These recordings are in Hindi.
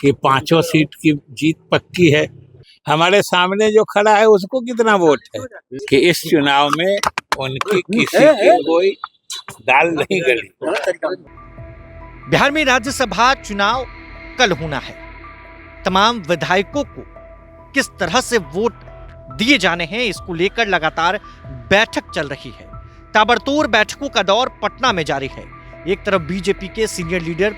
कि 5 सीट की जीत पक्की है। हमारे सामने जो खड़ा है उसको कितना वोट है कि इस चुनाव में उनकी किसी की कोई दाल नहीं गली। बिहार में राज्यसभा चुनाव कल होना है। तमाम विधायकों को किस तरह से वोट दिए जाने हैं, इसको लेकर लगातार बैठक चल रही है। ताबड़तोड़ बैठकों का दौर पटना में जारी है। एक तरफ बीजेपी के senior leader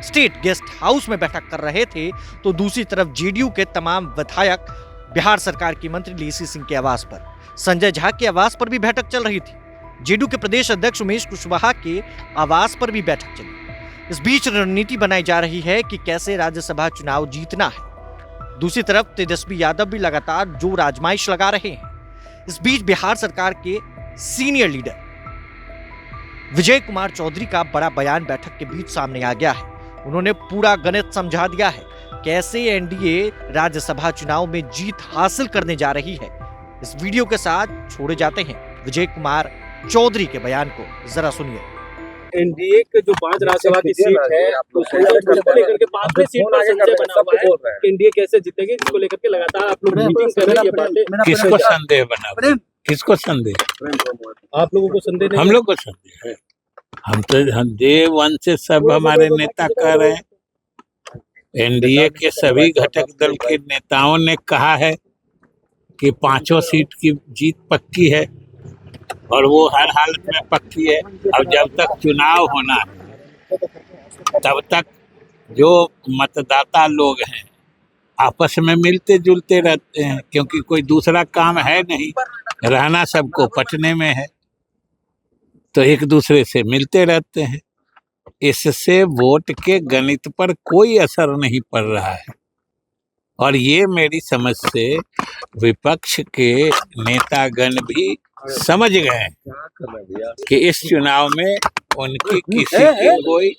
state guest house में बैठक कर रहे थे, तो दूसरी तरफ जेडीयू के तमाम विधायक बिहार सरकार की मंत्री लेसी सिंह के आवास पर, संजय झा के आवास पर भी बैठक चल रही थी। जेडीयू के प्रदेश अध्यक्ष उमेश कुशवाहा के आवास पर भी बैठक चली। इस बीच रणनीति बनाई जा रही है कि कैसे राज्यसभा चुनाव जीतना है। दूसरी तरफ तेजस्वी यादव भी लगातार जोर आजमाइश लगा रहे हैं। इस बीच बिहार सरकार के सीनियर लीडर विजय कुमार चौधरी का बड़ा बयान बैठक के बीच सामने आ गया है। उन्होंने पूरा गणित समझा दिया है, कैसे एनडीए राज्यसभा चुनाव में जीत हासिल करने जा रही है। इस वीडियो के साथ छोड़े जाते हैं विजय कुमार चौधरी के बयान को, जरा सुनिए। एनडीए के जो 5 राज्यसभा की सीट है उसको लेकर के 5वें सीट पर संशय बना हुआ है। एनडीए कैसे जीतेगी, इसको लेकर के लगातार आप लोग मीटिंग कर रहे हैं। किसको संदेह बना? किसको संदेह? आप लोगों को संदेह नहीं? हम लोग को संदेह है। हम डे 1 से सब हमारे नेता कह रहे हैं। एनडीए के सभी घटक दल के नेताओं ने कहा है कि 5 सीट की जीत पक्की है और वो हर हालत में पक्की है। अब जब तक चुनाव होना है तब तक जो मतदाता लोग हैं आपस में मिलते जुलते रहते हैं, क्योंकि कोई दूसरा काम है नहीं, रहना सबको पटने में है, तो एक दूसरे से मिलते रहते हैं। इससे वोट के गणित पर कोई असर नहीं पड़ रहा है। और ये मेरी समझ से विपक्ष के नेतागण भी समझ गए कि इस चुनाव में उनकी किसी की कोई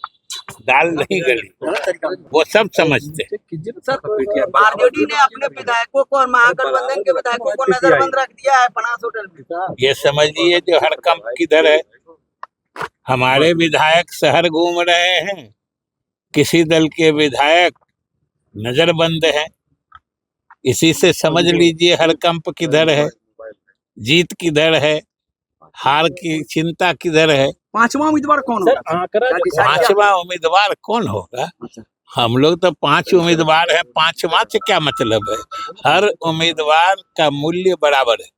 दाल नहीं गली, वो सब समझते हैं। आरजेडी ने अपने विधायकों को और महागठबंधन के विधायकों को नजरबंद रख दिया है बनास होटल में। ये समझिए जो हड़कंप किधर है। हमारे विधायक शहर घूम रहे हैं, किसी दल के विधायक नजरबंद हैं। इसी से समझ लीजिए हड़कंप किधर है, जीत किधर है, हार की चिंता किधर है। 5वां उम्मीदवार कौन होगा? 5वां उम्मीदवार कौन होगा? हम लोग तो 5 उम्मीदवार हैं, 5वां से क्या मतलब है? हर उम्मीदवार का मूल्य बराबर है।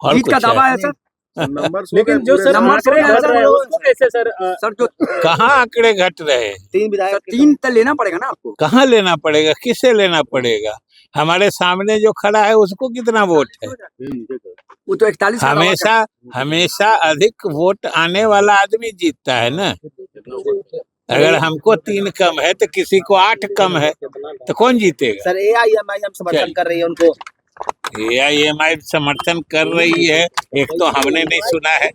और जीत का दावा है सर, लेकिन जो सर उसको कैसे सर जो कहाँ आंकड़े घट रहे हैं? 3 विधायक, 3 तो लेना पड़ेगा ना आपको। कहाँ लेना पड़ेगा, किसे लेना पड़ेगा? हमारे सामने जो खड़ा है उसको कितना वोट है? वो तो 41 हमेशा अधिक वोट आने वाला आदमी जीतता है ना। अगर हमको 3 कम है तो किसी को 8 कम है, तो कौन जीतेगा? सर एआईएमआईएम समर्थन कर रही है उनको। एआईएमआई समर्थन कर रही है, एक तो हमने नहीं सुना है।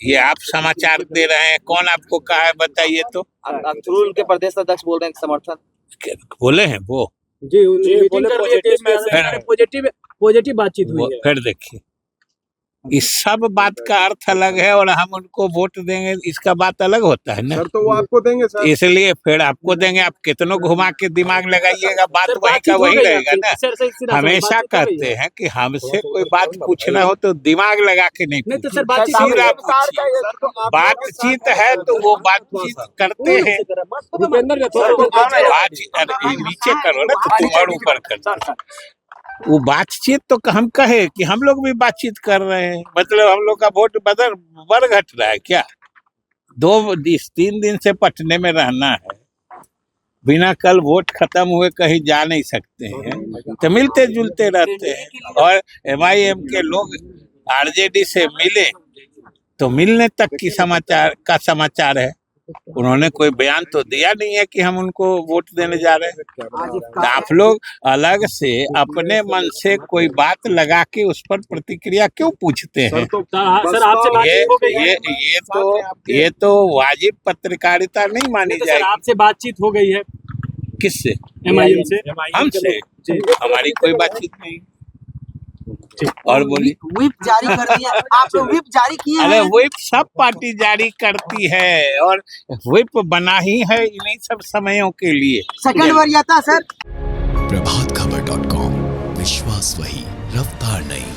ये आप समाचार दे रहे हैं, कौन आपको कहा है बताइए तो? थ्रू उनके प्रदेश अध्यक्ष बोल रहे हैं समर्थन बोले हैं वो जी पॉजिटिव बातचीत हुई है। फिर देखिए, इस सब बात का अर्थ अलग है और हम उनको वोट देंगे, इसका बात अलग होता है ना सर। तो वो आपको देंगे सर, इसलिए फिर आपको देंगे। आप कितनों घुमा के दिमाग लगाइएगा, बात वही का वही रहेगा ना। हमेशा कहते हैं कि हमसे कोई बात पूछना हो तो दिमाग लगा के नहीं तो बातचीत है तो वो बातचीत करते हैं। नीचे करो ना तो तुम और ऊपर करो। वो बातचीत तो हम कहे कि हम लोग भी बातचीत कर रहे हैं, मतलब हम लोग का वोट बढ़ घट रहा है क्या? 2-3 दिन से पटने में रहना है, बिना कल वोट खत्म हुए कहीं जा नहीं सकते हैं, तो मिलते जुलते रहते हैं। और एमआईएम के लोग आरजेडी से मिले तो मिलने तक की समाचार है। उन्होंने कोई बयान तो दिया नहीं है कि हम उनको वोट देने जा रहे हैं। तो आप लोग अलग से अपने मन से कोई बात लगा के उस पर प्रतिक्रिया क्यों पूछते हैं? ये तो वाजिब पत्रकारिता नहीं मानी जाएगी। आपसे बातचीत हो गई है? किससे? एमआईएम से। हमसे हमारी कोई बातचीत नहीं। और बोलिए। व्हिप जारी कर दिया, आप लोग व्हिप जारी किए अरे हैं। व्हिप सब पार्टी जारी करती है और व्हिप बना ही है इन्हीं सब समयों के लिए। सेकंड वरीयता सर। प्रभातखबर.com, विश्वास वही, रफ्तार नहीं।